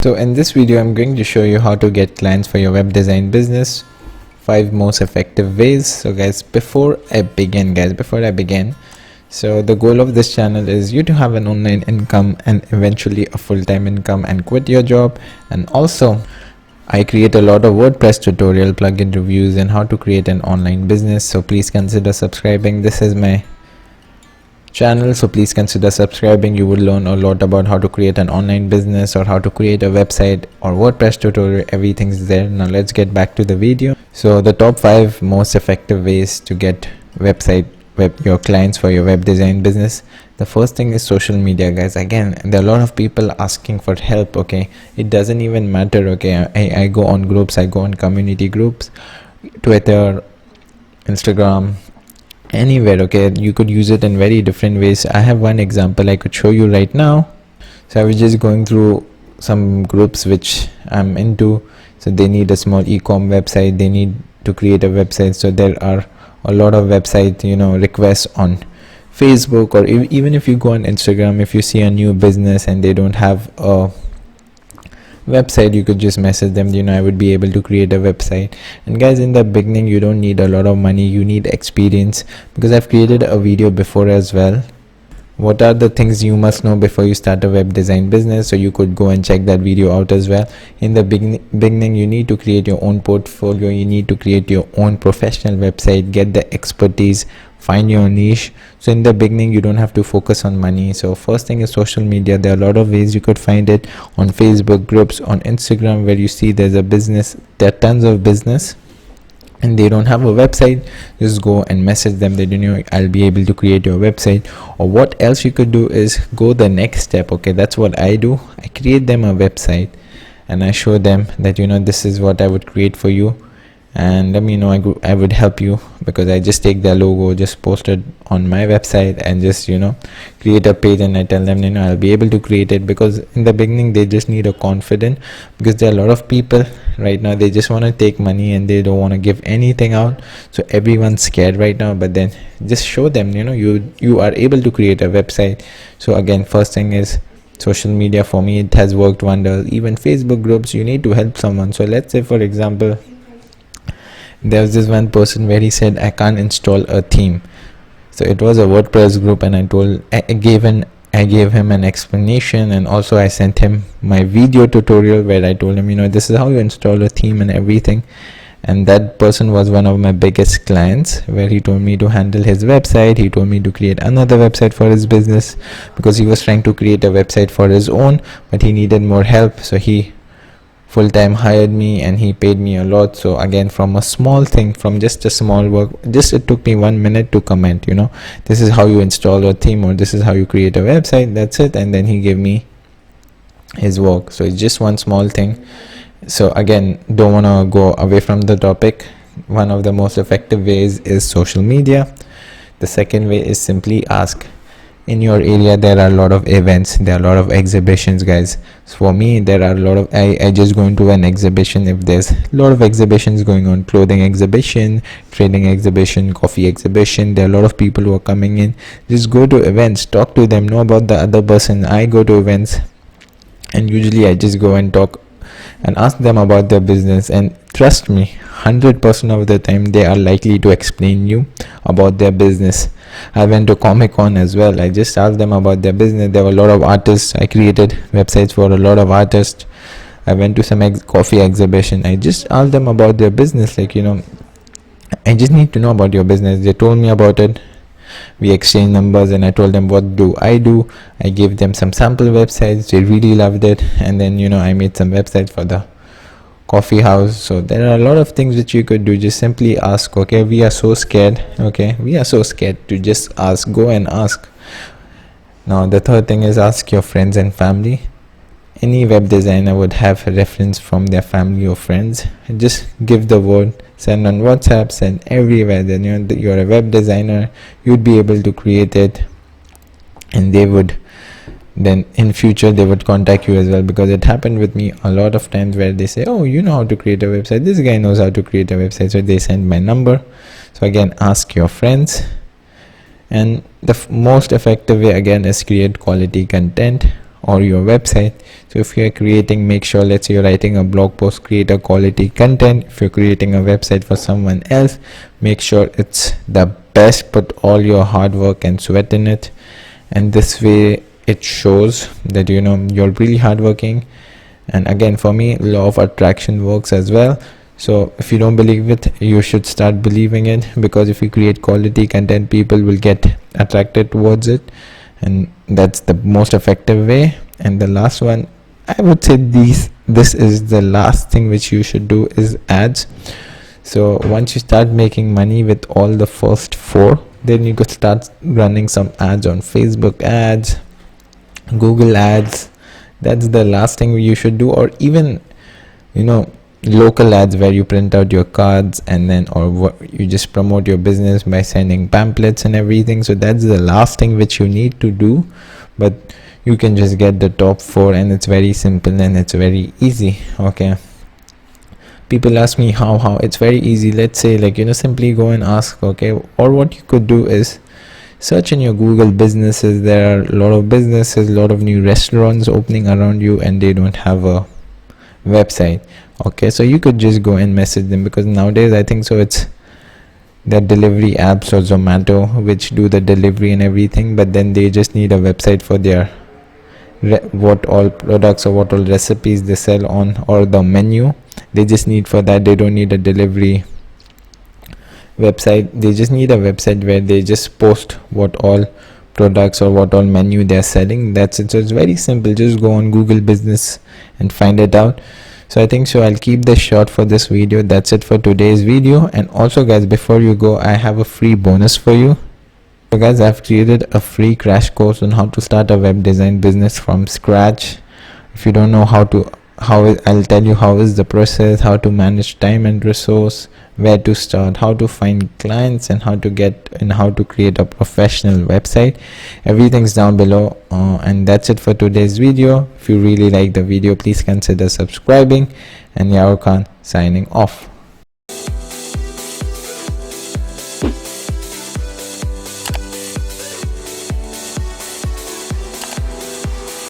So in this video, I'm going to show you how to get clients for your web design business. 5 most effective ways. So guys, before I begin, so the goal of this channel is you to have an online income and eventually a full-time income and quit your job. And also I create a lot of WordPress tutorial, plugin reviews, and how to create an online business. So please consider subscribing. This is my channel, so please consider subscribing. You will learn a lot about how to create an online business or how to create a website or WordPress tutorial. Everything's there. Now let's get back to the video. So the top 5 most effective ways to get your clients for your web design business. The first thing is social media, guys. Again, there are a lot of people asking for help. Okay, it doesn't even matter. Okay, I go on groups, I go on community groups, Twitter, Instagram, anywhere. Okay, you could use it in very different ways. I have one example I could show you right now. So I was just going through some groups which I'm into. So they need a small e-com website, they need to create a website. So there are a lot of website requests on Facebook, or even if you go on Instagram, if you see a new business and they don't have a website, you could just message them. I would be able to create a website. And guys, in the beginning you don't need a lot of money, you need experience, because I've created a video before as well, what are the things you must know before you start a web design business. So you could go and check that video out as well. In the beginning you need to create your own portfolio, you need to create your own professional website, get the expertise, find your niche. So in the beginning you don't have to focus on money. So first thing is social media. There are a lot of ways you could find it on Facebook groups, on Instagram, where you see there's a business, there are tons of business and they don't have a website. Just go and message them that I'll be able to create your website. Or what else you could do is go the next step. Okay, that's what I do. I create them a website and I show them that this is what I would create for you, and let me know. I would help you, because I just take their logo, just post it on my website and just create a page, and I tell them I'll be able to create it. Because in the beginning they just need a confidence, because there are a lot of people right now, they just want to take money and they don't want to give anything out. So everyone's scared right now, but then just show them you are able to create a website. So again, first thing is social media. For me it has worked wonders. Even Facebook groups, you need to help someone. So let's say, for example, there was this one person where he said I can't install a theme. So it was a WordPress group, and I gave him an explanation, and also I sent him my video tutorial where I told him this is how you install a theme and everything. And that person was one of my biggest clients, where he told me to handle his website. He told me to create another website for his business, because he was trying to create a website for his own, but he needed more help. So he full-time hired me and he paid me a lot. So again, from a small thing, from just a small work, it took me 1 minute to comment this is how you install a theme, or this is how you create a website. That's it. And then he gave me his work. So it's just one small thing. So again, don't want to go away from the topic. One of the most effective ways is social media. The second way is simply ask. In your area there are a lot of events, there are a lot of exhibitions, guys. So for me, there are a lot of I just go into an exhibition. If there's a lot of exhibitions going on, clothing exhibition, trading exhibition, coffee exhibition, there are a lot of people who are coming in. Just go to events, talk to them, know about the other person. I go to events and usually I just go and talk and ask them about their business, and trust me, 100% of the time they are likely to explain you about their business. I went to Comic-Con as well. I just asked them about their business. There were a lot of artists. I created websites for a lot of artists. I went to some coffee exhibition. I just asked them about their business. I just need to know about your business. They told me about it. We exchanged numbers and I told them what do. I gave them some sample websites. They really loved it. And then I made some websites for the coffee house. So there are a lot of things which you could do. Just simply ask. Okay, we are so scared. Okay, we are so scared to just ask. Go and ask. Now the third thing is ask your friends and family. Any web designer would have a reference from their family or friends. Just give the word, send on WhatsApp, send everywhere. Then you're a web designer, you'd be able to create it, and they would then in future they would contact you as well. Because it happened with me a lot of times where they say, oh, you know how to create a website, this guy knows how to create a website. So they send my number. So again, ask your friends. And the most effective way again is create quality content or your website. So if you're creating, make sure, let's say you're writing a blog post, create a quality content. If you're creating a website for someone else, make sure it's the best, put all your hard work and sweat in it, and this way it shows that you're really hardworking. And again, for me, law of attraction works as well. So if you don't believe it, you should start believing it, because if you create quality content, people will get attracted towards it, and that's the most effective way. And the last one, I would say this is the last thing which you should do, is ads. So once you start making money with all the first four, then you could start running some ads on Facebook ads, Google ads. That's the last thing you should do. Or even local ads where you print out your cards, and then you just promote your business by sending pamphlets and everything. So that's the last thing which you need to do, but you can just get the top four, and it's very simple and it's very easy. Okay, people ask me how. It's very easy. Let's say, simply go and ask. Okay, or what you could do is search in your Google businesses. There are a lot of businesses, a lot of new restaurants opening around you, and they don't have a website. Okay, so you could just go and message them, because nowadays I think so it's the delivery apps or Zomato which do the delivery and everything, but then they just need a website for their what all products or what all recipes they sell on, or the menu. They just need for that. They don't need a delivery website. They just need a website where they just post what all products or what all menu they're selling. That's it. So it's very simple. Just go on Google Business and find it out. So I think so I'll keep this short for this video. That's it for today's video. And also guys, before you go, I have a free bonus for you. So guys, I've created a free crash course on how to start a web design business from scratch. If you don't know I'll tell you how is the process, how to manage time and resource, where to start, how to find clients, and how to create a professional website. Everything's down below. And that's it for today's video. If you really like the video, please consider subscribing. And Yavar Khan signing off.